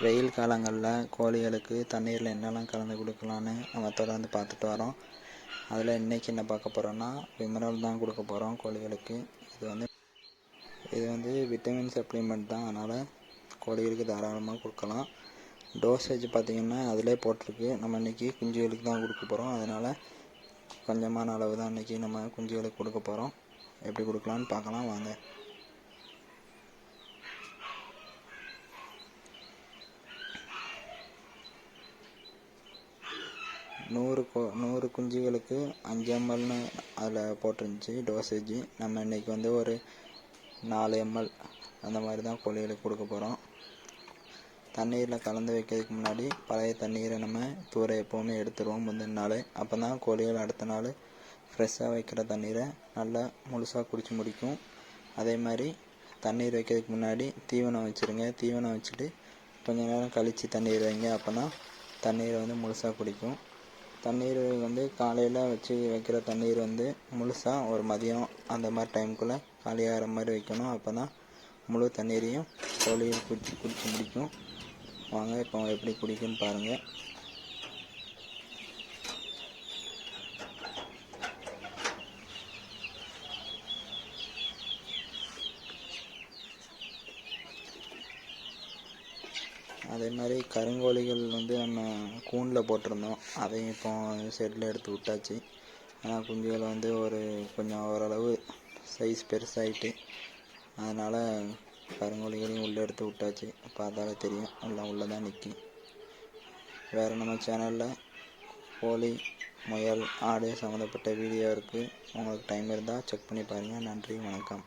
வெயில் காலங்களில் கோழிகளுக்கு தண்ணீரில் என்னெல்லாம் கலந்து கொடுக்கலான்னு நம்ம தொடர்ந்து பார்த்துட்டு வரோம். அதில் இன்றைக்கி என்ன பார்க்க போகிறோன்னா விமரல் தான் கொடுக்க போகிறோம் கோழிகளுக்கு. இது வந்து விட்டமின் சப்ளிமெண்ட் தான், அதனால் கோழிகளுக்கு தாராளமாக கொடுக்கலாம். டோசேஜ் பார்த்திங்கன்னா அதிலே போட்டிருக்கு. நம்ம இன்றைக்கி குஞ்சுகளுக்கு தான் கொடுக்க போகிறோம், அதனால் கொஞ்சமான அளவு தான் இன்றைக்கி நம்ம குஞ்சுகளுக்கு கொடுக்க போகிறோம். எப்படி கொடுக்கலான்னு பார்க்கலாம் வாங்க. 100 குஞ்சுகளுக்கு 5 mlன்னு அதில் போட்டிருந்துச்சி டோசேஜ். நம்ம இன்றைக்கி வந்து ஒரு 4 ml அந்த மாதிரி தான் கோழிகளுக்கு கொடுக்க போகிறோம். தண்ணீரில் கலந்து வைக்கிறதுக்கு முன்னாடி பழைய தண்ணீரை நம்ம தூர எப்போவுமே எடுத்துருவோம் முந்தின நாள். அப்போ தான் கோழிகள் அடுத்த நாள் ஃப்ரெஷ்ஷாக வைக்கிற தண்ணீரை நல்லா முழுசாக குடித்து முடிக்கும். அதே மாதிரி தண்ணீர் வைக்கிறதுக்கு முன்னாடி தீவனம் வச்சுருங்க. தீவனம் வச்சுட்டு கொஞ்சம் நேரம் கழித்து தண்ணீர் வைங்க. அப்போ தான் தண்ணீரை வந்து முழுசாக குடிக்கும். தண்ணீர் வந்து காலையில் வச்சு வைக்கிற தண்ணீர் வந்து முழுசாக ஒரு மதியம் அந்த மாதிரி டைமுக்குள்ளே காலியாகிற மாதிரி வைக்கணும். அப்போ தான் முழு தண்ணீரையும் கோழிகள் குடிச்சு முடிக்கும். வாங்க இப்போ எப்படி குடிக்குன்னு பாருங்கள். அதே மாதிரி கருங்கோழிகள் வந்து நம்ம கூண்டில் போட்டிருந்தோம், அதையும் இப்போ செட்டில் எடுத்து விட்டாச்சு. ஆனால் குஞ்சுகள் வந்து கொஞ்சம் ஓரளவு சைஸ் பெருசாகிட்டு, அதனால் கருங்கோழிகளையும் உள்ளே எடுத்து விட்டாச்சு. பார்த்தாலே தெரியும், எல்லாம் உள்ளே தான் நிற்கி. வேறு நம்ம சேனலில் கோழி, முயல், ஆடு சம்மந்தப்பட்ட வீடியோ இருக்குது. உங்களுக்கு டைம் இருந்தால் செக் பண்ணி பாருங்கள். நன்றி, வணக்கம்.